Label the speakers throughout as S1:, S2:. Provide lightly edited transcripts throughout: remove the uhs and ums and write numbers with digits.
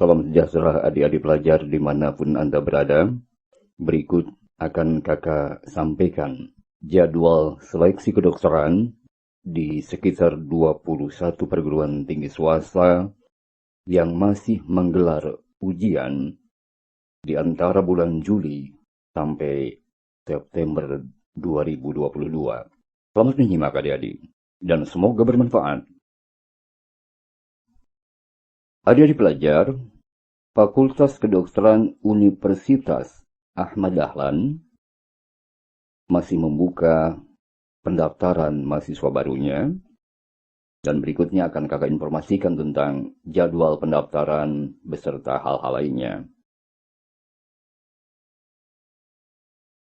S1: Salam sejahtera adik-adik pelajar dimanapun Anda berada. Berikut akan kakak sampaikan jadwal seleksi kedokteran di sekitar 21 perguruan tinggi swasta yang masih menggelar ujian di antara bulan Juli sampai September 2022. Selamat menyimak adik-adik, dan semoga bermanfaat. Adik-adik pelajar, Fakultas Kedokteran Universitas Ahmad Dahlan masih membuka pendaftaran mahasiswa barunya, dan berikutnya akan kakak informasikan tentang jadwal pendaftaran beserta hal-hal lainnya.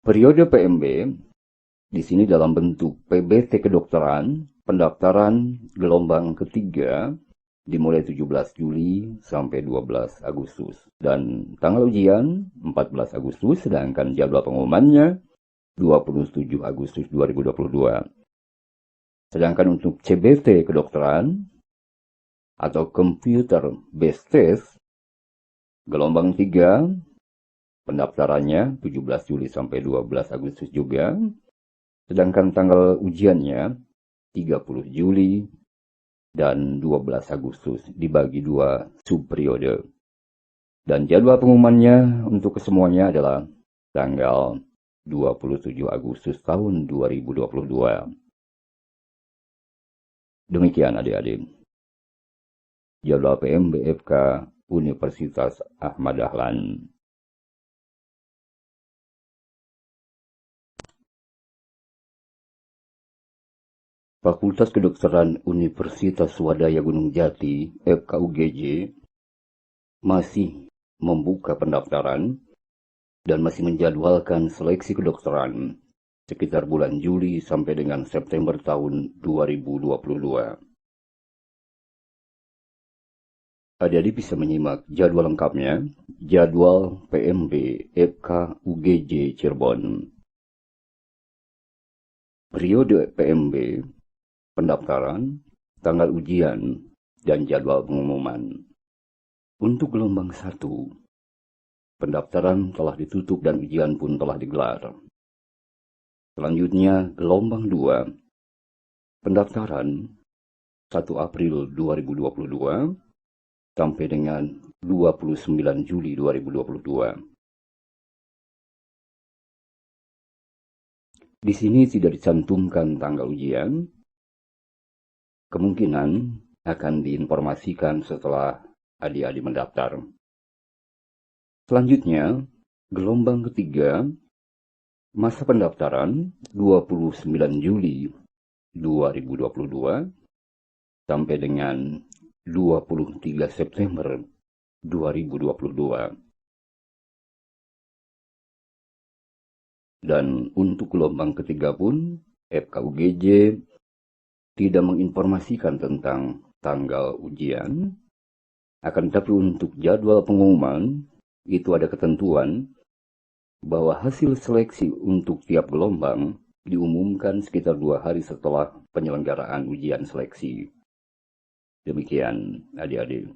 S1: Periode PMB di sini dalam bentuk PBT Kedokteran, pendaftaran gelombang ketiga dimulai 17 Juli sampai 12 Agustus. Dan tanggal ujian 14 Agustus, sedangkan jadwal pengumumannya 27 Agustus 2022. Sedangkan untuk CBT Kedokteran atau Computer Based Test, gelombang 3, pendaftarannya 17 Juli sampai 12 Agustus juga. Sedangkan tanggal ujiannya 30 Juli dan 12 Agustus, dibagi 2 subperiode. Dan jadwal pengumumannya untuk kesemuanya adalah tanggal 27 Agustus tahun 2022. Demikian adik-adik, jadwal PMBFK Universitas Ahmad Dahlan. Fakultas Kedokteran Universitas Swadaya Gunung Jati, FKUGJ, masih membuka pendaftaran dan masih menjadwalkan seleksi kedokteran sekitar bulan Juli sampai dengan September tahun 2022. Adik-adik bisa menyimak jadwal lengkapnya, jadwal PMB FKUGJ Cirebon. Periode PMB, pendaftaran, tanggal ujian, dan jadwal pengumuman. Untuk gelombang 1, pendaftaran telah ditutup dan ujian pun telah digelar. Selanjutnya, gelombang 2, pendaftaran 1 April 2022 sampai dengan 29 Juli 2022. Di sini tidak dicantumkan tanggal ujian. Kemungkinan akan diinformasikan setelah adik-adik mendaftar. Selanjutnya, gelombang ketiga, masa pendaftaran 29 Juli 2022 sampai dengan 23 September 2022. Dan untuk gelombang ketiga pun, FKUGJ tidak menginformasikan tentang tanggal ujian, akan tetapi untuk jadwal pengumuman, itu ada ketentuan bahwa hasil seleksi untuk tiap gelombang diumumkan sekitar 2 hari setelah penyelenggaraan ujian seleksi. Demikian adik-adik.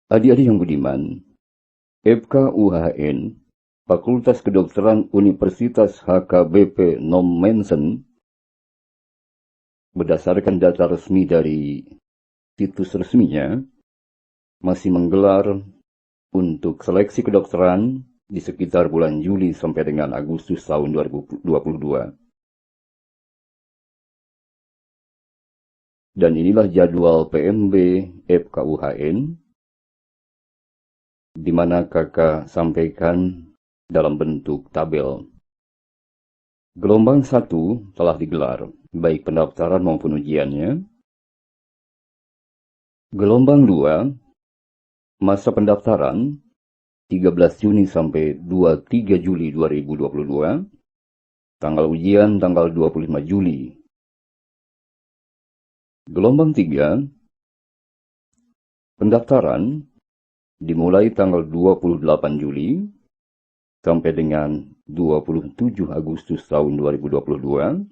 S1: Adik-adik yang budiman, FKUHN, Fakultas Kedokteran Universitas HKBP Nom Mensen, berdasarkan data resmi dari situs resminya, masih menggelar untuk seleksi kedokteran di sekitar bulan Juli sampai dengan Agustus tahun 2022. Dan inilah jadwal PMB FKUHN, di mana kakak sampaikan dalam bentuk tabel. Gelombang 1 telah digelar, baik pendaftaran maupun ujiannya. Gelombang 2, masa pendaftaran 13 Juni sampai 23 Juli 2022, tanggal ujian tanggal 25 Juli. Gelombang 3, pendaftaran dimulai tanggal 28 Juli sampai dengan 27 Agustus tahun 2022,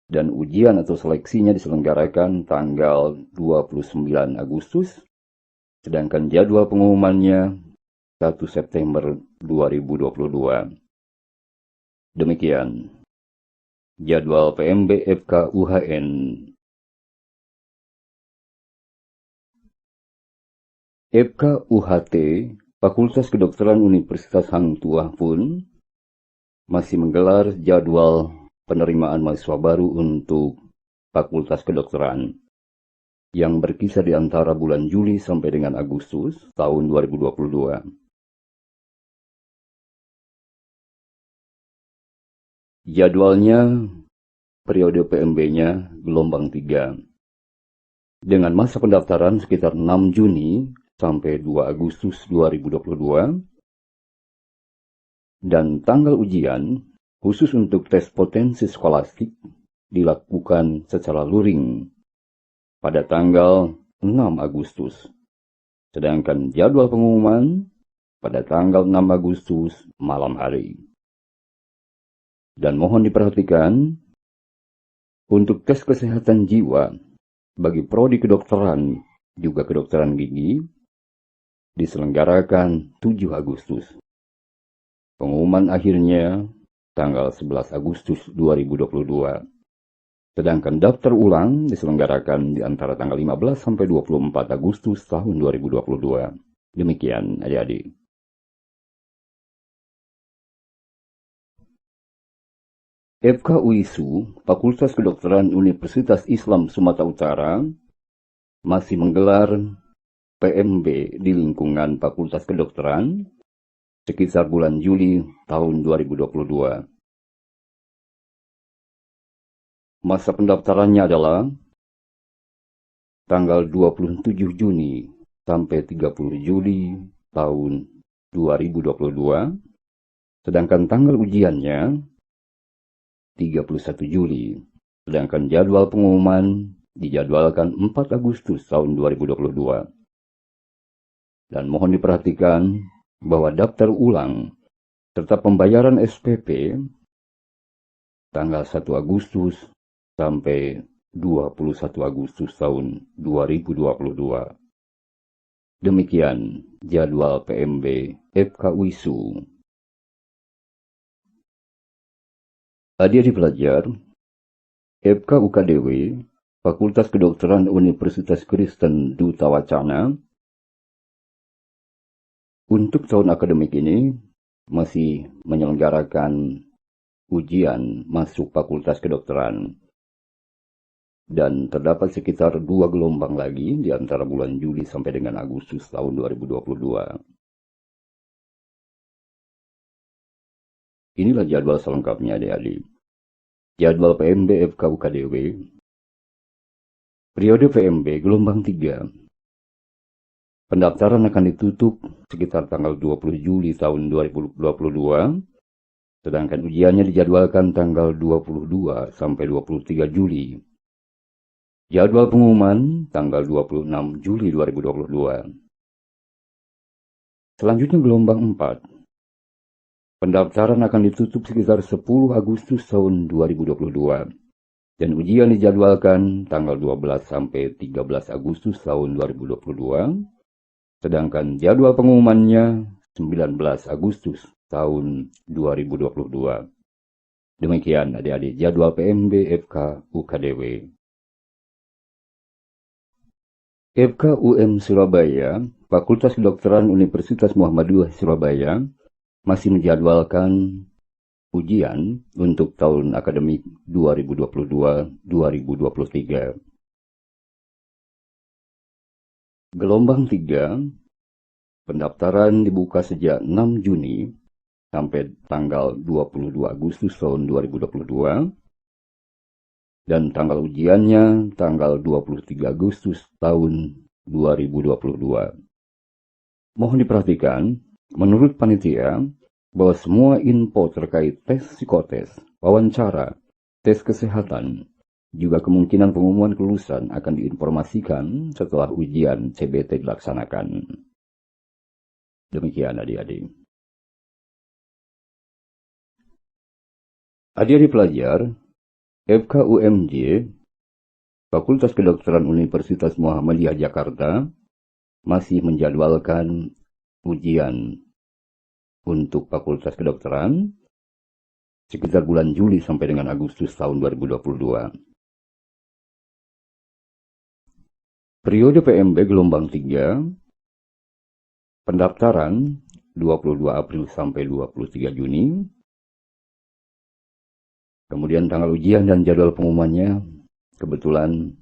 S1: dan ujian atau seleksinya diselenggarakan tanggal 29 Agustus, sedangkan jadwal pengumumannya 1 September 2022. Demikian jadwal PMB FK UHN. FK UHT Fakultas Kedokteran Universitas Hang Tuah pun masih menggelar jadwal penerimaan mahasiswa baru untuk Fakultas Kedokteran yang berkisar di antara bulan Juli sampai dengan Agustus tahun 2022. Jadwalnya periode PMB-nya gelombang 3 dengan masa pendaftaran sekitar 6 Juni sampai 2 Agustus 2022, dan tanggal ujian khusus untuk tes potensi skolastik dilakukan secara luring pada tanggal 6 Agustus, sedangkan jadwal pengumuman pada tanggal 6 Agustus malam hari. Dan mohon diperhatikan, untuk tes kesehatan jiwa bagi prodi kedokteran juga kedokteran gigi diselenggarakan 7 Agustus. Pengumuman akhirnya tanggal 11 Agustus 2022. Sedangkan daftar ulang diselenggarakan di antara tanggal 15 sampai 24 Agustus tahun 2022. Demikian adik-adik. FK UISU, Fakultas Kedokteran Universitas Islam Sumatera Utara, masih menggelar PMB di lingkungan Fakultas Kedokteran sekitar bulan Juli tahun 2022. Masa pendaftarannya adalah tanggal 27 Juni sampai 30 Juli tahun 2022, sedangkan tanggal ujiannya 31 Juli, sedangkan jadwal pengumuman dijadwalkan 4 Agustus tahun 2022. Dan mohon diperhatikan bahwa daftar ulang serta pembayaran SPP tanggal 1 Agustus sampai 21 Agustus tahun 2022. Demikian jadwal PMB FK UISU. Adik-adik pelajar, FK UKDW, Fakultas Kedokteran Universitas Kristen Duta Wacana, untuk tahun akademik ini masih menyelenggarakan ujian masuk Fakultas Kedokteran. Dan terdapat sekitar 2 gelombang lagi di antara bulan Juli sampai dengan Agustus tahun 2022. Inilah jadwal selengkapnya adik-adik. Jadwal PMB FK UKDW. Periode PMB gelombang 3. Pendaftaran akan ditutup sekitar tanggal 20 Juli tahun 2022, sedangkan ujiannya dijadwalkan tanggal 22 sampai 23 Juli. Jadwal pengumuman tanggal 26 Juli 2022. Selanjutnya gelombang 4. Pendaftaran akan ditutup sekitar 10 Agustus tahun 2022, dan ujian dijadwalkan tanggal 12 sampai 13 Agustus tahun 2022, sedangkan jadwal pengumumannya 19 Agustus tahun 2022. Demikian adik-adik jadwal PMB FK UKDW. FK UM Surabaya, Fakultas Kedokteran Universitas Muhammadiyah Surabaya, masih menjadwalkan ujian untuk tahun akademik 2022-2023. Gelombang 3, pendaftaran dibuka sejak 6 Juni sampai tanggal 22 Agustus tahun 2022, dan tanggal ujiannya tanggal 23 Agustus tahun 2022. Mohon diperhatikan, menurut panitia, bahwa semua info terkait tes psikotes, wawancara, tes kesehatan, juga kemungkinan pengumuman kelulusan akan diinformasikan setelah ujian CBT dilaksanakan. Demikian adik-adik. Adik-adik pelajar, FKUMJ, Fakultas Kedokteran Universitas Muhammadiyah Jakarta, masih menjadwalkan ujian untuk Fakultas Kedokteran sekitar bulan Juli sampai dengan Agustus tahun 2022. Periode PMB gelombang 3, pendaftaran 22 April sampai 23 Juni. Kemudian tanggal ujian dan jadwal pengumumannya kebetulan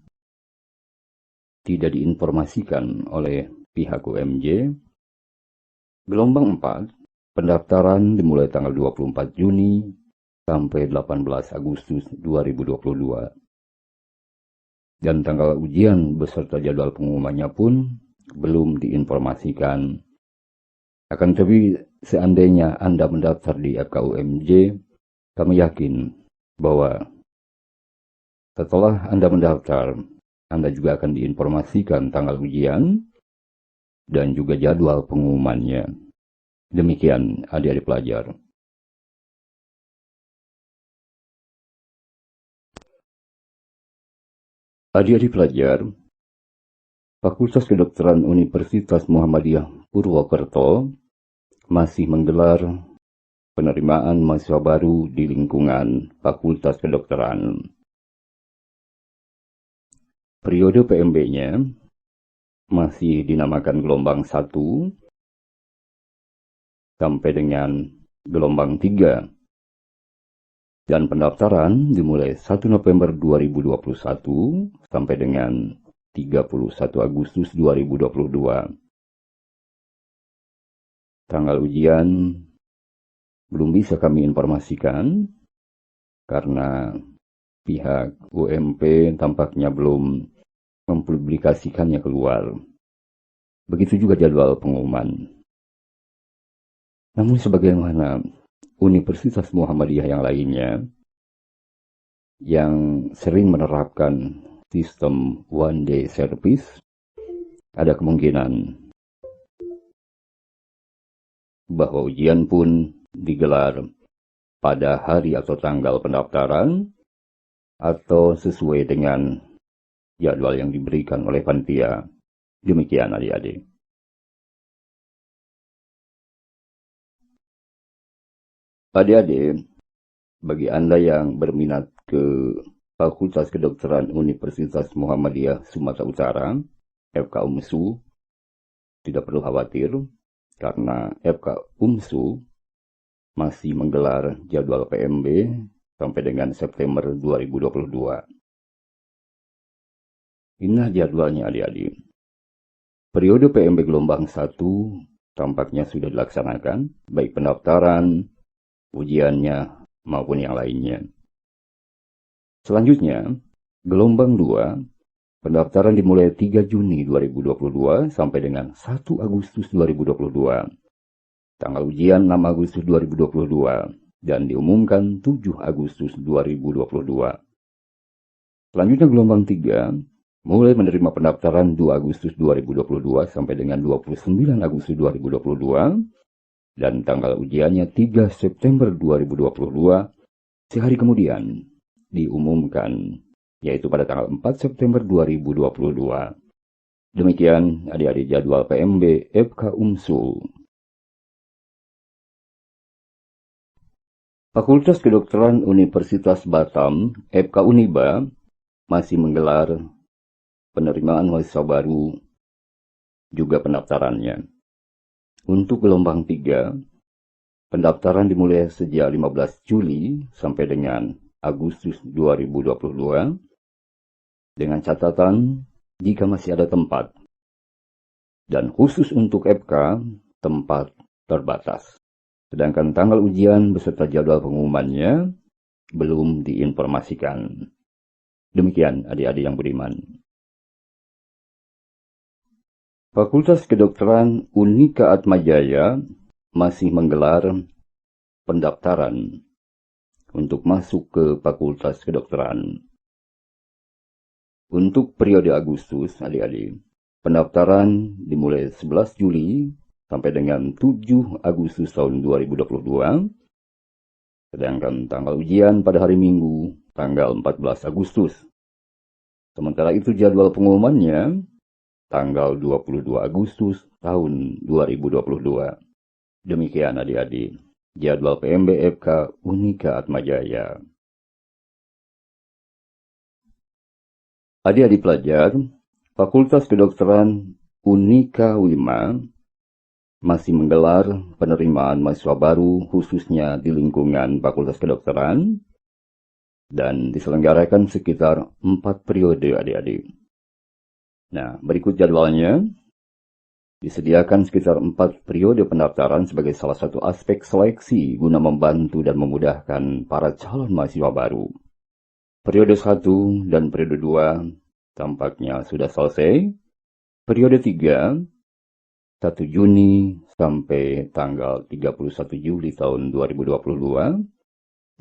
S1: tidak diinformasikan oleh pihak UMJ. Gelombang 4, pendaftaran dimulai tanggal 24 Juni sampai 18 Agustus 2022. Dan tanggal ujian beserta jadwal pengumumannya pun belum diinformasikan. Akan tetapi seandainya Anda mendaftar di FKUMJ, kami yakin bahwa setelah Anda mendaftar, Anda juga akan diinformasikan tanggal ujian dan juga jadwal pengumumannya. Demikian adik-adik pelajar. Adik-adik pelajar, Fakultas Kedokteran Universitas Muhammadiyah Purwokerto masih menggelar penerimaan mahasiswa baru di lingkungan Fakultas Kedokteran. Periode PMB-nya masih dinamakan gelombang 1 sampai dengan gelombang 3. Dan pendaftaran dimulai 1 November 2021 sampai dengan 31 Agustus 2022. Tanggal ujian belum bisa kami informasikan karena pihak UMP tampaknya belum mempublikasikannya keluar. Begitu juga jadwal pengumuman. Namun sebagaimana Universitas Muhammadiyah yang lainnya yang sering menerapkan sistem one day service, ada kemungkinan bahwa ujian pun digelar pada hari atau tanggal pendaftaran atau sesuai dengan jadwal yang diberikan oleh panitia. Demikian adik-adik. Adik-adik, bagi Anda yang berminat ke Fakultas Kedokteran Universitas Muhammadiyah Sumatera Utara, FKUMSU, tidak perlu khawatir karena FKUMSU masih menggelar jadwal PMB sampai dengan September 2022. Inilah jadwalnya adik-adik. Periode PMB gelombang 1 tampaknya sudah dilaksanakan, baik pendaftaran, ujiannya, maupun yang lainnya. Selanjutnya, gelombang 2, pendaftaran dimulai 3 Juni 2022 sampai dengan 1 Agustus 2022. Tanggal ujian 6 Agustus 2022 dan diumumkan 7 Agustus 2022. Selanjutnya gelombang 3, mulai menerima pendaftaran 2 Agustus 2022 sampai dengan 29 Agustus 2022 dan tanggal ujiannya 3 September 2022, sehari kemudian diumumkan, yaitu pada tanggal 4 September 2022. Demikian adik-adik jadwal PMB FKUMSU. Fakultas Kedokteran Universitas Batam, FKUNIBA, masih menggelar penerimaan mahasiswa baru, juga pendaftarannya. Untuk gelombang 3, pendaftaran dimulai sejak 15 Juli sampai dengan Agustus 2022, dengan catatan jika masih ada tempat. Dan khusus untuk FK, tempat terbatas. Sedangkan tanggal ujian beserta jadwal pengumumannya belum diinformasikan. Demikian adik-adik yang beriman. Fakultas Kedokteran Unika Atmajaya masih menggelar pendaftaran untuk masuk ke Fakultas Kedokteran. Untuk periode Agustus, adik-adik, pendaftaran dimulai 11 Juli sampai dengan 7 Agustus tahun 2022. Sedangkan tanggal ujian pada hari Minggu, tanggal 14 Agustus. Sementara itu jadwal pengumumannya tanggal 22 Agustus tahun 2022. Demikian adik-adik, jadwal PMB FK Unika Atmajaya. Adik-adik pelajar, Fakultas Kedokteran Unika Wima masih menggelar penerimaan mahasiswa baru khususnya di lingkungan Fakultas Kedokteran dan diselenggarakan sekitar 4 periode adik-adik. Nah, berikut jadwalnya. Disediakan sekitar 4 periode pendaftaran sebagai salah satu aspek seleksi guna membantu dan memudahkan para calon mahasiswa baru. Periode 1 dan periode 2 tampaknya sudah selesai. Periode 3, 1 Juni sampai tanggal 31 Juli tahun 2022.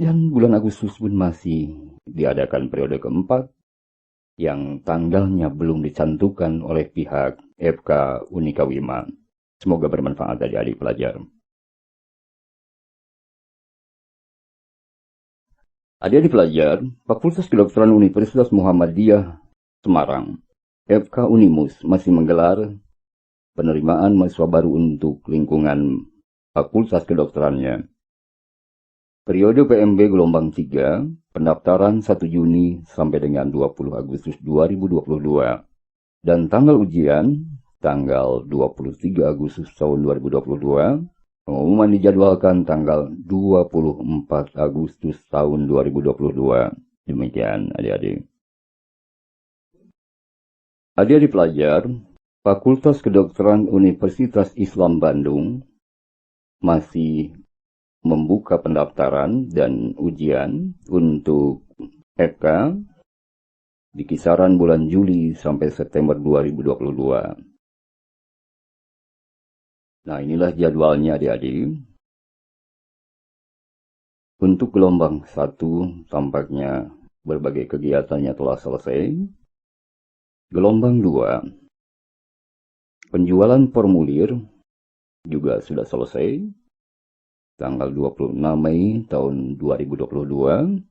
S1: Dan bulan Agustus pun masih diadakan periode keempat yang tanggalnya belum dicantumkan oleh pihak FK Unika Wima. Semoga bermanfaat dari adik pelajar. Adik-adik pelajar, Fakultas Kedokteran Universitas Muhammadiyah Semarang, FK Unimus masih menggelar penerimaan mahasiswa baru untuk lingkungan Fakultas Kedokterannya. Periode PMB gelombang 3, pendaftaran 1 Juni sampai dengan 20 Agustus 2022. Dan tanggal ujian, tanggal 23 Agustus tahun 2022. Pengumuman dijadwalkan tanggal 24 Agustus tahun 2022. Demikian adik-adik. Adik-adik pelajar, Fakultas Kedokteran Universitas Islam Bandung masih membuka pendaftaran dan ujian untuk FK di kisaran bulan Juli sampai September 2022. Nah, inilah jadwalnya adik-adik. Untuk gelombang 1 tampaknya berbagai kegiatannya telah selesai. Gelombang 2, penjualan formulir juga sudah selesai. Tanggal 26 Mei tahun 2022,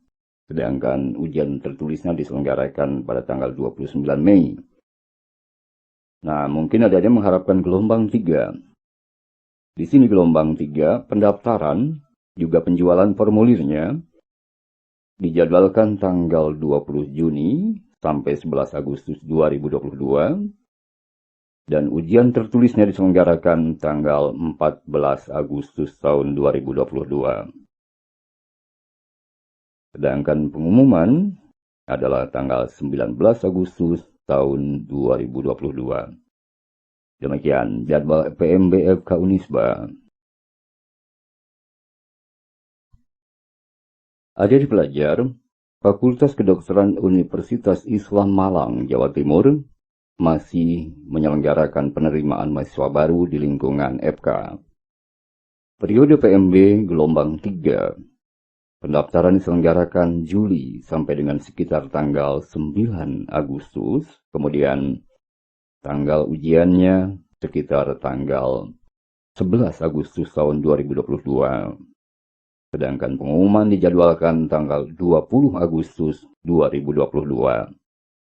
S1: sedangkan ujian tertulisnya diselenggarakan pada tanggal 29 Mei. Nah, mungkin ada yang mengharapkan gelombang 3. Di sini gelombang 3, pendaftaran, juga penjualan formulirnya, dijadwalkan tanggal 20 Juni sampai 11 Agustus 2022, dan ujian tertulisnya diselenggarakan tanggal 14 Agustus tahun 2022. Sedangkan pengumuman adalah tanggal 19 Agustus tahun 2022. Demikian jadwal PMB FK Unisba. Adik pelajar, Fakultas Kedokteran Universitas Islam Malang, Jawa Timur masih menyelenggarakan penerimaan mahasiswa baru di lingkungan FK. Periode PMB gelombang 3. Pendaftaran diselenggarakan Juli sampai dengan sekitar tanggal 9 Agustus. Kemudian tanggal ujiannya sekitar tanggal 11 Agustus tahun 2022. Sedangkan pengumuman dijadwalkan tanggal 20 Agustus 2022.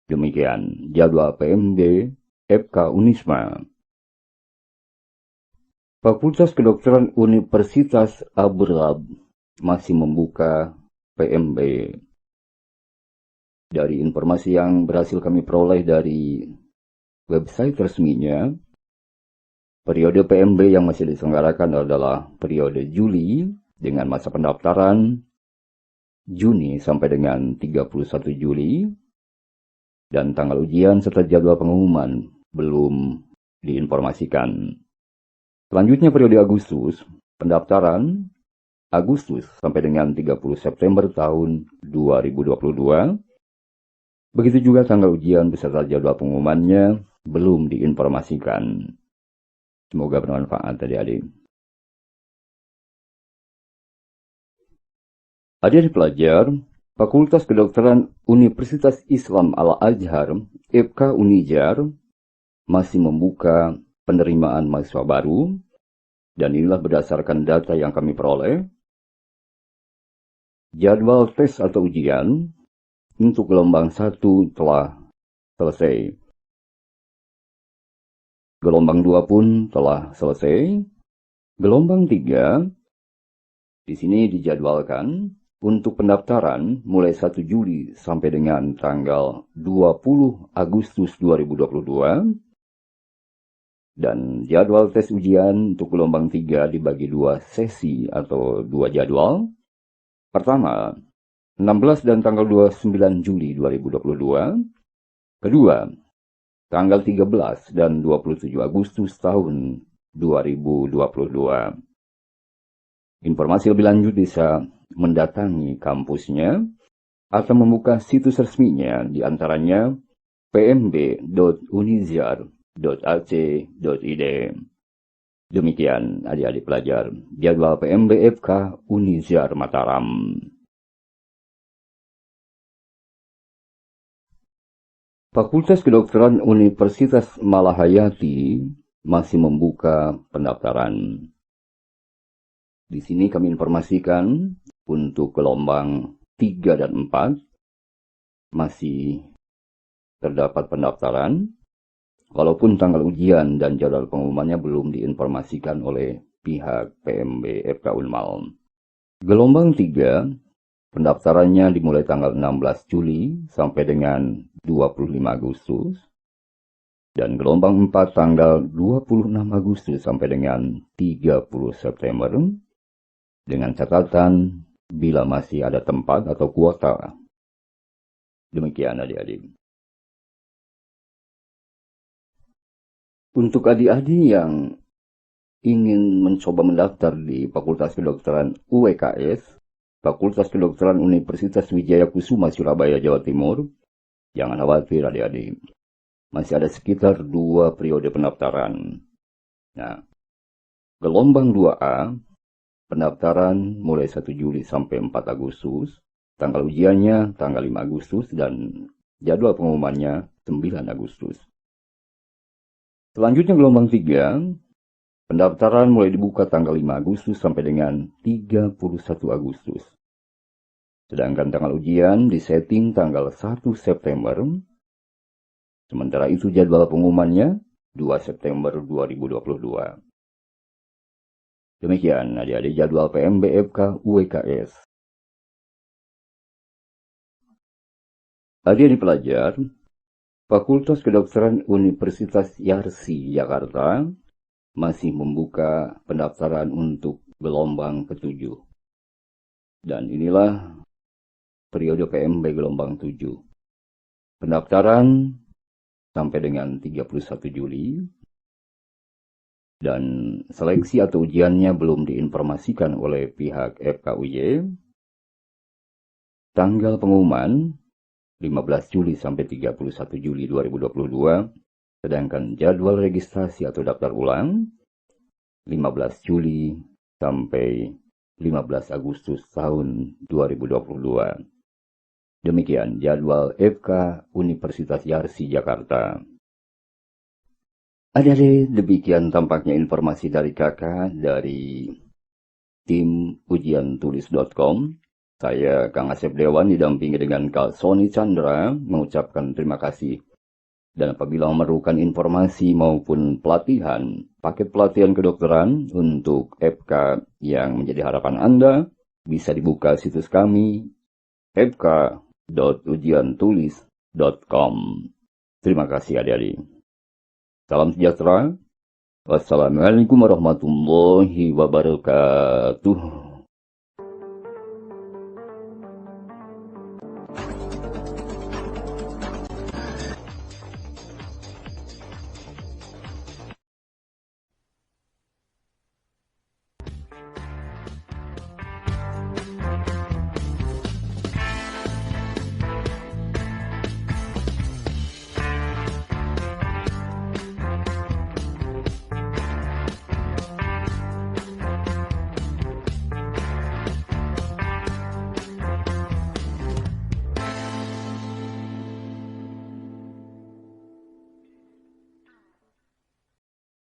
S1: Demikian jadwal PMB FK Unisma. Fakultas Kedokteran Universitas Abu Dhabi masih membuka PMB. Dari informasi yang berhasil kami peroleh dari website resminya, periode PMB yang masih diselenggarakan adalah periode Juli dengan masa pendaftaran Juni sampai dengan 31 Juli. Dan tanggal ujian serta jadwal pengumuman belum diinformasikan. Selanjutnya periode Agustus, pendaftaran Agustus sampai dengan 30 September tahun 2022. Begitu juga tanggal ujian beserta jadwal pengumumannya belum diinformasikan. Semoga bermanfaat adik-adik. Adik-adik pelajar, Fakultas Kedokteran Universitas Islam Al-Azhar, FK Unijar, masih membuka penerimaan mahasiswa baru, dan inilah berdasarkan data yang kami peroleh. Jadwal tes atau ujian untuk gelombang 1 telah selesai. Gelombang 2 pun telah selesai. Gelombang 3 di sini dijadwalkan untuk pendaftaran mulai 1 Juli sampai dengan tanggal 20 Agustus 2022. Dan jadwal tes ujian untuk gelombang 3 dibagi 2 sesi atau 2 jadwal. Pertama, 16 dan tanggal 29 Juli 2022. Kedua, tanggal 13 dan 27 Agustus tahun 2022. Informasi lebih lanjut bisa mendatangi kampusnya atau membuka situs resminya, di antaranya pmb.unizar.ac.id. Demikian adik-adik pelajar, jadwal PMB FK Unizar Mataram. Fakultas Kedokteran Universitas Malahayati masih membuka pendaftaran. Di sini kami informasikan untuk gelombang 3 dan 4 masih terdapat pendaftaran, walaupun tanggal ujian dan jadwal pengumumannya belum diinformasikan oleh pihak PMB FK Unmal. Gelombang 3, pendaftarannya dimulai tanggal 16 Juli sampai dengan 25 Agustus. Dan gelombang 4 tanggal 26 Agustus sampai dengan 30 September. Dengan catatan bila masih ada tempat atau kuota. Demikian adik-adik. Untuk adik-adik yang ingin mencoba mendaftar di Fakultas Kedokteran UWKS, Fakultas Kedokteran Universitas Wijaya Kusuma Surabaya, Jawa Timur, jangan khawatir adik-adik. Masih ada sekitar 2 periode pendaftaran. Nah, gelombang 2A, pendaftaran mulai 1 Juli sampai 4 Agustus, tanggal ujiannya tanggal 5 Agustus, dan jadwal pengumumannya 9 Agustus. Selanjutnya gelombang 3, pendaftaran mulai dibuka tanggal 5 Agustus sampai dengan 31 Agustus. Sedangkan tanggal ujian disetting tanggal 1 September. Sementara itu jadwal pengumumannya 2 September 2022. Demikian adik-adik jadwal PMB FK UWKS. Adik-adik pelajar, Fakultas Kedokteran Universitas Yarsi Jakarta masih membuka pendaftaran untuk gelombang ke-7. Dan inilah periode PMB gelombang 7. Pendaftaran sampai dengan 31 Juli. Dan seleksi atau ujiannya belum diinformasikan oleh pihak FKUY. Tanggal pengumuman 15 Juli sampai 31 Juli 2022, sedangkan jadwal registrasi atau daftar ulang 15 Juli sampai 15 Agustus tahun 2022. Demikian jadwal FK Universitas Yarsi Jakarta. Adik-adik, demikian tampaknya informasi dari kakak dari tim ujiantulis.com. Saya Kang Asep Dewan didampingi dengan Kak Sony Chandra mengucapkan terima kasih. Dan apabila memerlukan informasi maupun pelatihan, paket pelatihan kedokteran untuk FK yang menjadi harapan Anda, bisa dibuka situs kami fk.ujiantulis.com. Terima kasih adik-adik. Salam sejahtera. Wassalamualaikum warahmatullahi wabarakatuh.